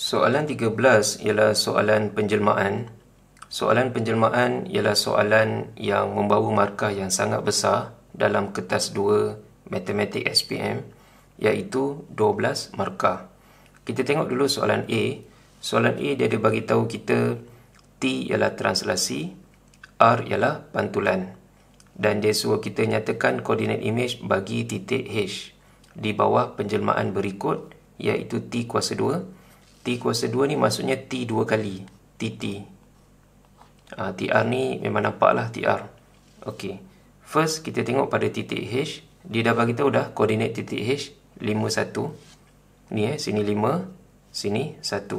Soalan 13 ialah soalan penjelmaan. Soalan penjelmaan ialah soalan yang membawa markah yang sangat besar dalam kertas 2 Matematik SPM, iaitu 12 markah. Kita tengok dulu soalan A. Soalan A dia ada bagi tahu kita T ialah translasi, R ialah pantulan. Dan dia suruh kita nyatakan koordinat imej bagi titik H di bawah penjelmaan berikut, iaitu T kuasa 2. T kuasa 2 ni maksudnya T 2 kali, TT. TR ni memang nampak lah TR. Ok, first kita tengok pada titik H. Dia dah bagi tahu dah koordinat titik H 51. Ni sini 5, sini 1.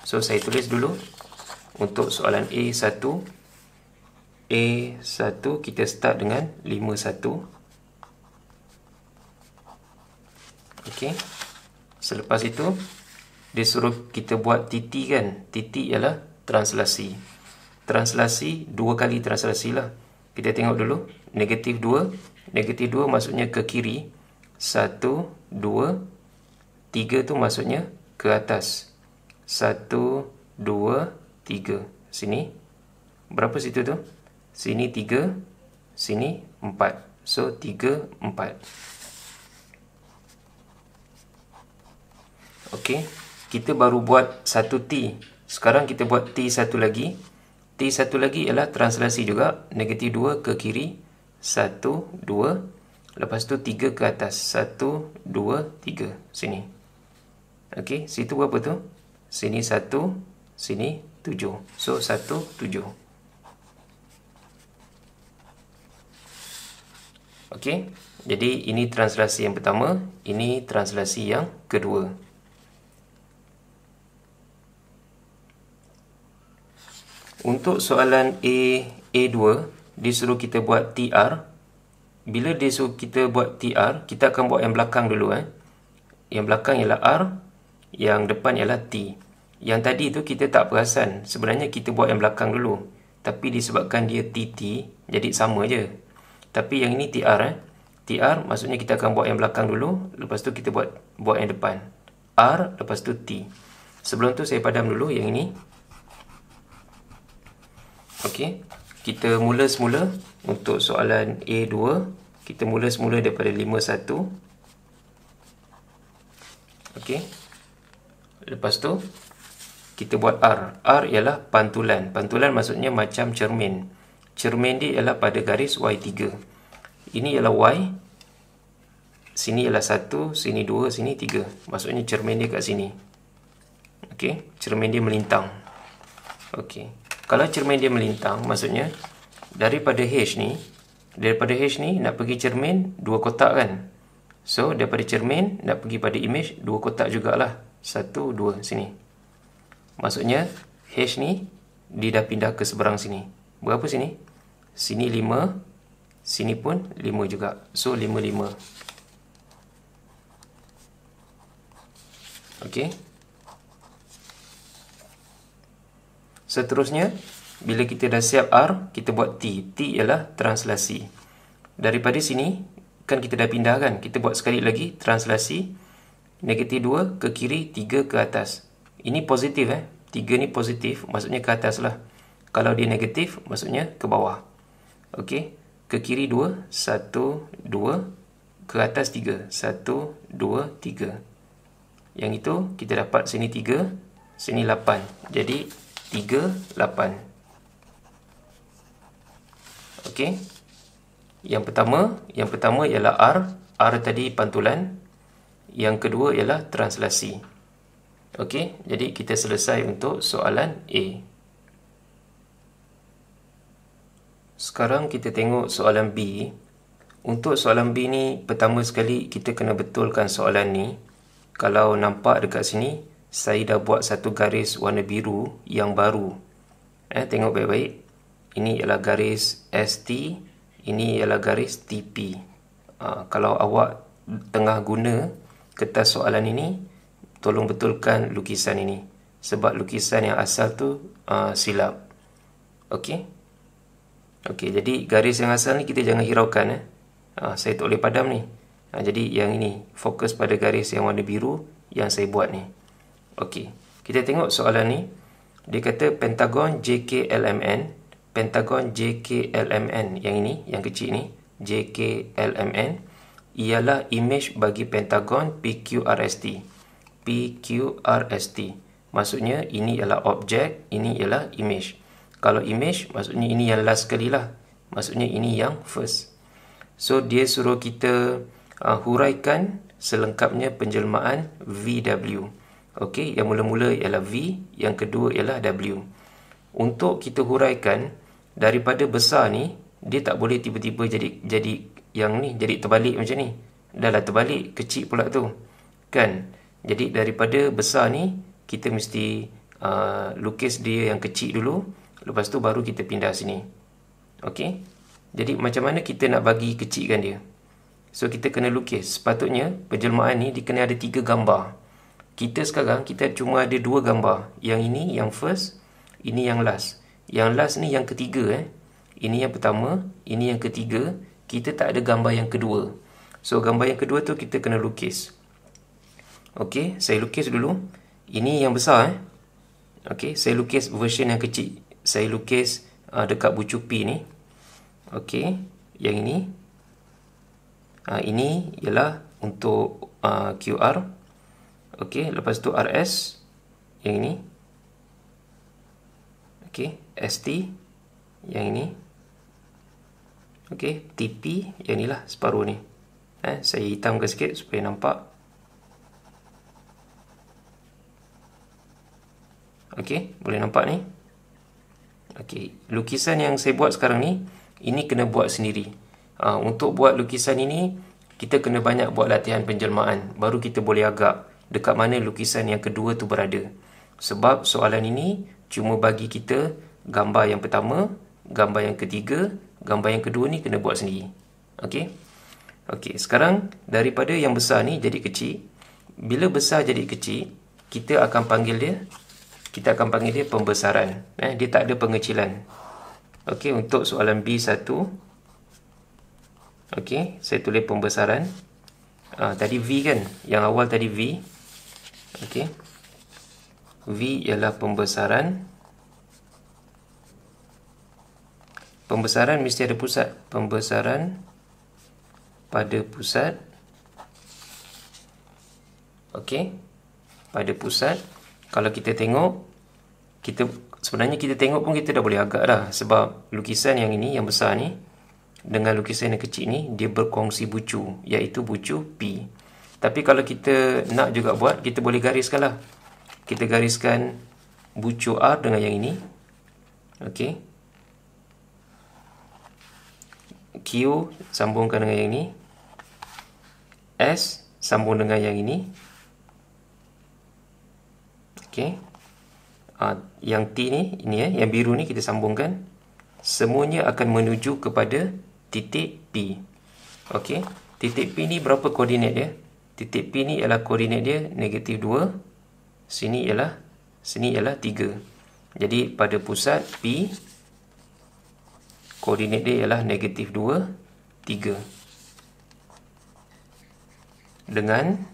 So saya tulis dulu untuk soalan A1. A1 kita start dengan 51. Ok, selepas itu dia suruh kita buat TT kan. TT ialah translasi. Translasi, 2 kali translasi lah. Kita tengok dulu. Negatif 2. Negatif 2 maksudnya ke kiri. 1, 2, 3 tu maksudnya ke atas. 1, 2, 3. Sini. Berapa situ tu? Sini 3. Sini 4. So 3, 4. Ok. Kita baru buat 1 T. Sekarang kita buat T satu lagi. T satu lagi ialah translasi juga. Negatif 2 ke kiri. 1, 2. Lepas tu 3 ke atas. 1, 2, 3. Sini. Ok. Situ berapa tu? Sini 1. Sini 7. So 1, 7. Ok. Jadi ini translasi yang pertama. Ini translasi yang kedua. Untuk soalan A2, dia suruh kita buat TR. Bila dia suruh kita buat TR, kita akan buat yang belakang dulu. Yang belakang ialah R, yang depan ialah T. Yang tadi tu kita tak perasan. Sebenarnya kita buat yang belakang dulu. Tapi disebabkan dia TT, jadi sama je. Tapi yang ini TR. TR maksudnya kita akan buat yang belakang dulu. Lepas tu kita buat yang depan. R, lepas tu T. Sebelum tu saya padam dulu yang ini. Ok, kita mula semula untuk soalan A2. Kita mula semula daripada 51. Ok, lepas tu kita buat R. R ialah pantulan. Pantulan maksudnya macam cermin. Cermin dia ialah pada garis Y3. Ini ialah Y. Sini ialah 1, sini 2, sini 3. Maksudnya cermin dia kat sini. Ok, cermin dia melintang. Ok, kalau cermin dia melintang, maksudnya daripada H ni nak pergi cermin 2 kotak kan. So daripada cermin nak pergi pada imej 2 kotak jugalah. 1, 2 sini. Maksudnya H ni dia dah pindah ke seberang sini. Berapa sini? Sini 5, sini pun 5 juga. So 5, 5. Okey. Seterusnya, bila kita dah siap R, kita buat T. T ialah translasi. Daripada sini, kan kita dah pindah kan? Kita buat sekali lagi, translasi. Negatif 2 ke kiri, 3 ke atas. Ini positif 3 ni positif, maksudnya ke atas lah. Kalau dia negatif, maksudnya ke bawah. Okey, ke kiri 2, 1, 2. Ke atas 3, 1, 2, 3. Yang itu, kita dapat sini 3, sini 8. Jadi 3, 8. Okey. Yang pertama ialah R. R tadi pantulan. Yang kedua ialah translasi. Okey, jadi kita selesai untuk soalan A. Sekarang kita tengok soalan B. Untuk soalan B ni, pertama sekali kita kena betulkan soalan ni. Kalau nampak dekat sini, saya dah buat satu garis warna biru yang baru. Tengok baik-baik. Ini ialah garis ST. Ini ialah garis TP. Kalau awak tengah guna kertas soalan ini, tolong betulkan lukisan ini. Sebab lukisan yang asal tu silap. Okey. Okey, jadi garis yang asal ni kita jangan hiraukan. Saya tak boleh padam ni. Jadi yang ini, fokus pada garis yang warna biru yang saya buat ni. Okey, Kita tengok soalan ni. Dia kata pentagon JKLMN. Pentagon JKLMN yang ini, yang kecil ni, JKLMN ialah imej bagi pentagon PQRST. PQRST. Maksudnya ini ialah objek, ini ialah imej. Kalau imej, maksudnya ini yang last sekali lah. Maksudnya ini yang first. So dia suruh kita huraikan selengkapnya penjelmaan VW. Okey, yang mula-mula ialah V, yang kedua ialah W. Untuk kita huraikan, daripada besar ni, dia tak boleh tiba-tiba jadi yang ni, jadi terbalik macam ni. Dah lah terbalik, kecil pula tu. Kan? Jadi daripada besar ni, kita mesti lukis dia yang kecil dulu. Lepas tu baru kita pindah sini. Okey? Jadi macam mana kita nak bagi kecilkan dia? So kita kena lukis. Sepatutnya penjelmaan ni dia kena ada 3 gambar. Kita sekarang kita cuma ada 2 gambar. Yang ini yang first, ini yang last. Yang last ni yang ketiga Ini yang pertama, ini yang ketiga. Kita tak ada gambar yang kedua. So gambar yang kedua tu kita kena lukis. Okey, saya lukis dulu. Ini yang besar Okey, saya lukis version yang kecil. Saya lukis dekat bucu P ni. Okey, yang ini. Ini ialah untuk QR. Okey, lepas tu RS. Yang ini. Okey, ST. Yang ini. Okey, TP. Yang inilah separuh ni. Saya hitamkan sikit supaya nampak. Okey, boleh nampak ni. Okey, lukisan yang saya buat sekarang ni, ini kena buat sendiri. Untuk buat lukisan ini, kita kena banyak buat latihan penjelmaan. Baru kita boleh agak dekat mana lukisan yang kedua tu berada. Sebab soalan ini cuma bagi kita gambar yang pertama, gambar yang ketiga, gambar yang kedua ni kena buat sendiri. Okey. Okey, sekarang daripada yang besar ni jadi kecil. Bila besar jadi kecil, kita akan panggil dia pembesaran. Dia tak ada pengecilan. Okey, untuk soalan B1. Okey, saya tulis pembesaran. Tadi V kan? Yang awal tadi V. Okey. V ialah pembesaran. Pembesaran mesti ada pusat. Pembesaran pada pusat. Okey. Pada pusat. Kalau kita tengok, sebenarnya kita tengok pun kita dah boleh agak dah. Sebab lukisan yang ini, yang besar ni, dengan lukisan yang kecil ni, dia berkongsi bucu, iaitu bucu P. Tapi kalau kita nak juga buat, kita boleh gariskan lah. Kita gariskan bucu R dengan yang ini. Okey. Q sambungkan dengan yang ini. S sambung dengan yang ini. Okey. Yang T ni, ini yang biru ni kita sambungkan. Semuanya akan menuju kepada titik P. Okey. Titik P ni berapa koordinat dia? Titik P ni ialah koordinat dia -2. Sini ialah 3. Jadi pada pusat P, koordinat dia ialah -2, 3. Dengan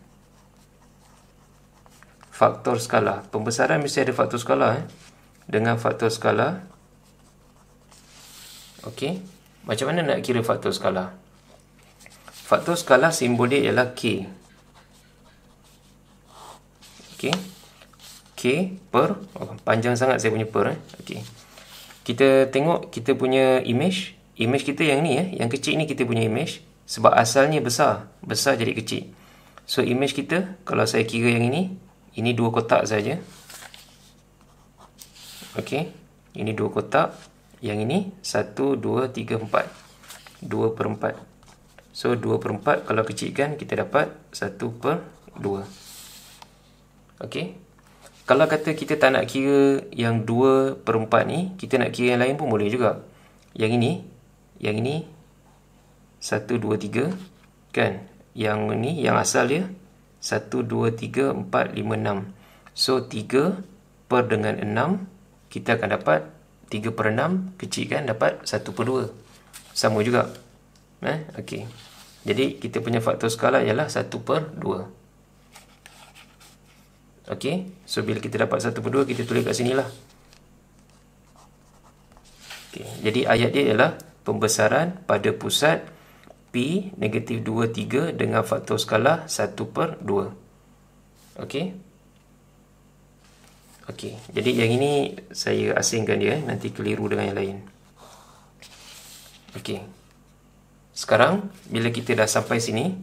faktor skala. Pembesaran mesti ada faktor skala. Dengan faktor skala. Okey. Macam mana nak kira faktor skala? Faktor skala simbol dia ialah K. Okey. K per, panjang sangat saya punya per. Okey. Kita tengok kita punya image. Image kita yang ni yang kecil ni kita punya image. Sebab asalnya besar. Besar jadi kecil. So image kita, kalau saya kira yang ini 2 kotak saja. Okey. Ini 2 kotak. Yang ini 1, 2, 3, 4. 2/4. So 2/4 kalau kecilkan kita dapat 1/2. Okey. Kalau kata kita tak nak kira yang 2/4 ni, kita nak kira yang lain pun boleh juga. Yang ini 1, 2, 3 kan. Yang ni yang asal dia 1, 2, 3, 4, 5, 6. So 3 per dengan 6, kita akan dapat 3/6, kecilkan dapat 1/2. Sama juga. Okey. Jadi kita punya faktor skala ialah 1/2. Okey, so bila kita dapat 1/2, kita tulis kat sini lah. Okey, jadi ayat dia ialah pembesaran pada pusat P negatif 2, 3 dengan faktor skala 1/2. Okey. Okey, jadi yang ini saya asingkan dia, nanti keliru dengan yang lain. Okey. Sekarang bila kita dah sampai sini,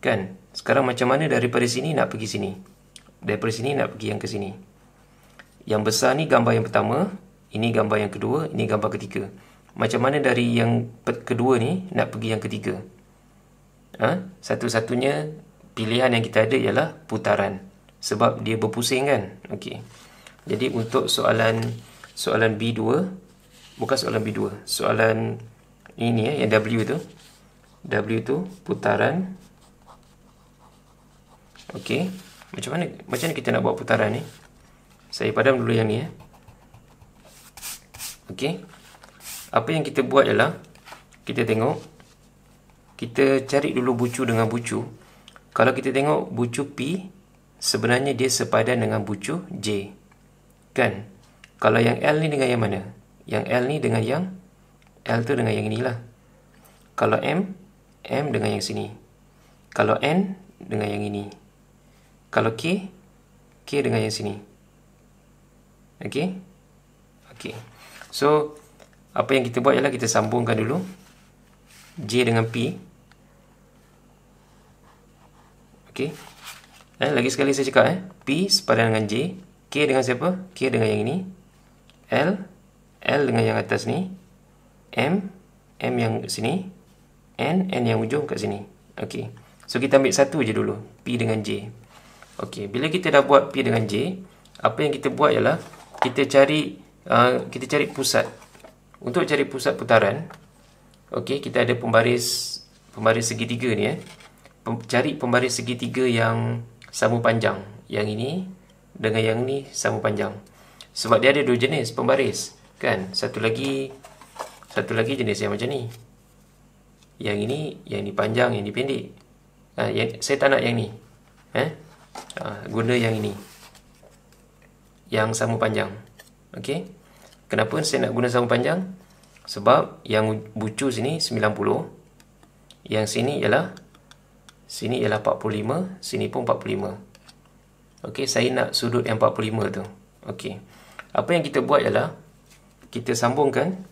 kan? Sekarang macam mana daripada sini nak pergi sini? Daripada sini nak pergi yang ke sini. Yang besar ni gambar yang pertama, ini gambar yang kedua, ini gambar ketiga. Macam mana dari yang kedua ni nak pergi yang ketiga? Satu-satunya pilihan yang kita ada ialah putaran, sebab dia berpusing, kan? Okey. Jadi untuk soalan B2, bukan soalan B2, soalan ini yang W tu putaran. Okey. Macam mana kita nak buat putaran ni? Saya padam dulu yang ni. Okey. Apa yang kita buat ialah kita tengok, kita cari dulu bucu dengan bucu. Kalau kita tengok bucu P, sebenarnya dia sepadan dengan bucu J, kan? Kalau yang L ni dengan yang mana? Yang L ni dengan yang L tu dengan yang inilah. Kalau M dengan yang sini. Kalau N dengan yang ini. Kalau K dengan yang sini. Okey. Okey. So apa yang kita buat ialah kita sambungkan dulu J dengan P. Okey. Lagi sekali saya cakap, P sepadan dengan J. K dengan siapa? K dengan yang ini. L dengan yang atas ni. M yang sini. N yang ujung kat sini. Okey. So kita ambil satu je dulu, P dengan J. Okey, bila kita dah buat P dengan J, apa yang kita buat ialah kita cari pusat. Untuk cari pusat putaran, okey, kita ada pembaris segitiga ni. Cari pembaris segitiga yang sama panjang. Yang ini dengan yang ni sama panjang. Sebab dia ada dua jenis pembaris, kan? Satu lagi jenis yang macam ni. Yang ini panjang, yang ini pendek. Saya tak nak yang ni. Guna yang ini, yang sama panjang. Okey. Kenapa saya nak guna sama panjang? Sebab yang bucu sini 90, yang sini ialah 45, sini pun 45. Okey, saya nak sudut yang 45 tu. Okey. Apa yang kita buat ialah kita sambungkan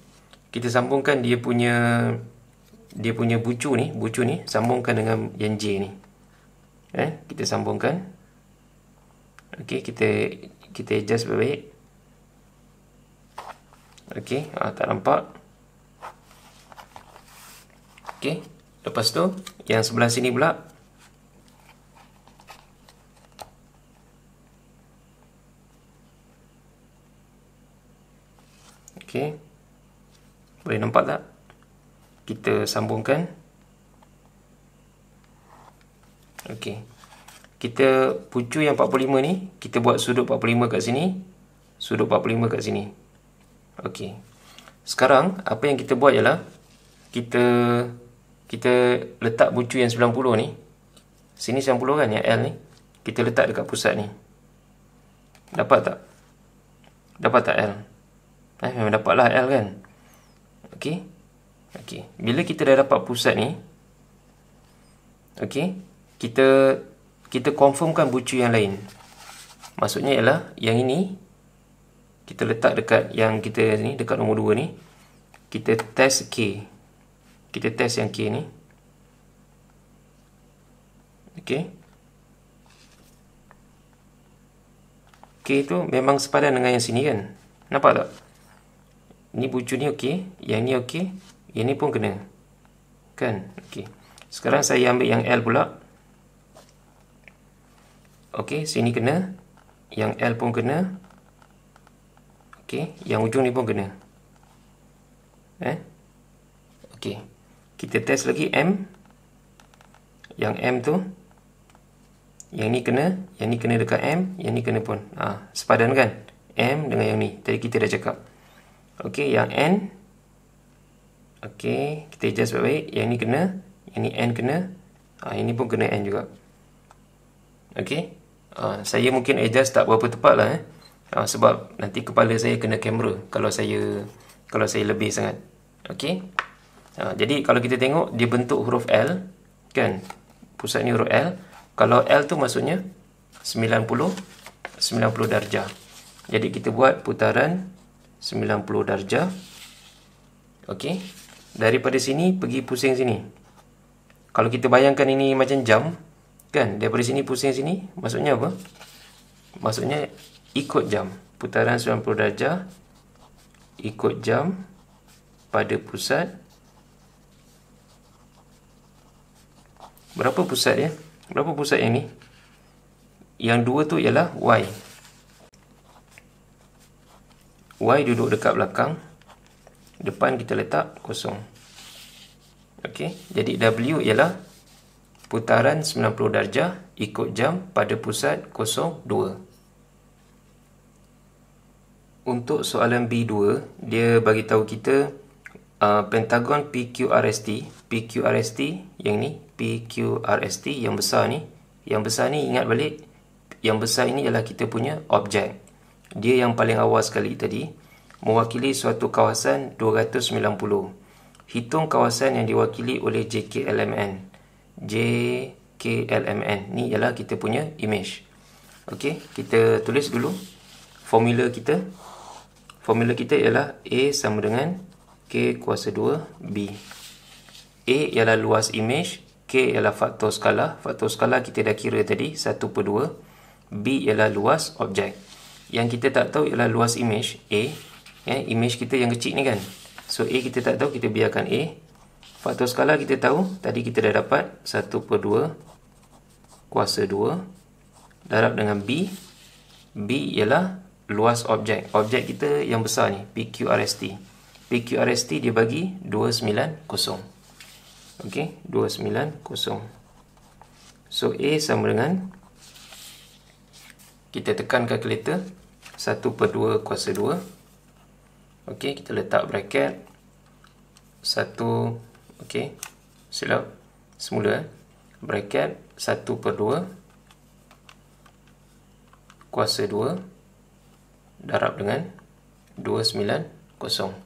dia punya bucu ni sambungkan dengan yang J ni. Kita sambungkan. Okey, kita adjust baik-baik. Okey, tak nampak. Okey, lepas tu yang sebelah sini pula. Okey. Boleh nampak tak? Kita sambungkan. Okey. Kita bucu yang 45 ni, kita buat sudut 45 kat sini, sudut 45 kat sini. Okey. Sekarang apa yang kita buat ialah kita letak bucu yang 90 ni. Sini 90 kan, yang L ni. Kita letak dekat pusat ni. Dapat tak? Dapat tak L? Memang dapatlah L, kan? Okey. Okey. Bila kita dah dapat pusat ni, okey, kita confirmkan bucu yang lain. Maksudnya ialah yang ini kita letak dekat yang kita ni, dekat nombor 2 ni. Kita test K. Kita test yang K ni. Okey. K tu memang sepadan dengan yang sini, kan? Nampak tak? Ni bucu ni okey, yang ni okey, yang ni pun kena. Kan? Okey. Sekarang saya ambil yang L pula. Okey, sini kena. Yang L pun kena. Okey, yang ujung ni pun kena. Okey. Kita test lagi M. Yang M tu, yang ni kena, yang ni kena dekat M, yang ni kena pun. Sepadan, kan? M dengan yang ni. Tadi kita dah cakap. Okey, yang N. Okey, kita adjust baik-baik. Yang ni kena, yang ni N kena. Yang ni pun kena N juga. Okey. Saya mungkin adjust tak berapa tepat lah sebab nanti kepala saya kena kamera kalau saya lebih sangat. Okey. Jadi kalau kita tengok dia bentuk huruf L kan. Pusat ni huruf L. Kalau L tu maksudnya 90 darjah. Jadi kita buat putaran 90 darjah. Okey. Daripada sini pergi pusing sini. Kalau kita bayangkan ini macam jam kan, daripada sini pusing sini, maksudnya apa? Maksudnya ikut jam. Putaran 90 darjah ikut jam pada pusat. Berapa pusat dia? Berapa pusat yang ni? Yang dua tu ialah Y. Y duduk dekat belakang. Depan kita letak kosong. Okey, jadi W ialah putaran 90 darjah ikut jam pada pusat 02. Untuk soalan B2, dia bagi tahu kita pentagon PQRST. PQRST yang ni, PQRST yang besar ni. Yang besar ni ingat balik, yang besar ini ialah kita punya objek. Dia yang paling awal sekali tadi, mewakili suatu kawasan 290. Hitung kawasan yang diwakili oleh JKLMN. JKLMN ni ialah kita punya image. Okey, kita tulis dulu formula kita. Formula kita ialah A sama dengan K kuasa 2 B. A ialah luas image, K ialah faktor skala. Faktor skala kita dah kira tadi 1/2. B ialah luas objek. Yang kita tak tahu ialah luas image A. Image kita yang kecil ni kan. So A kita tak tahu, kita biarkan A. Faktor skala kita tahu, tadi kita dah dapat 1/2 kuasa 2 darab dengan B. B ialah luas objek. Objek kita yang besar ni, PQRST. PQRST dia bagi 290. Okey, 290. So A sama dengan, kita tekan kalkulator, 1/2 kuasa 2. Okey, kita letak bracket 1. Okey, silap semula. Bracket 1/2 kuasa 2 darab dengan 290.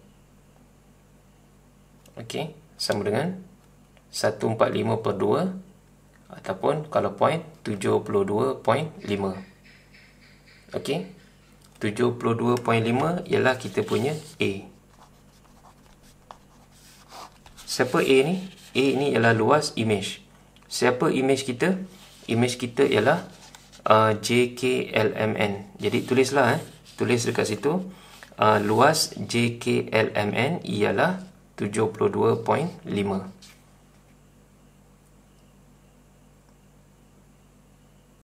Okey, sama dengan 145/2 ataupun kalau point 72.5. Okey, 72.5 ialah kita punya A. Siapa A ni? A ni ialah luas image. Siapa image kita? Image kita ialah JKLMN. Jadi tulislah tulis dekat situ, luas JKLMN ialah 72.5.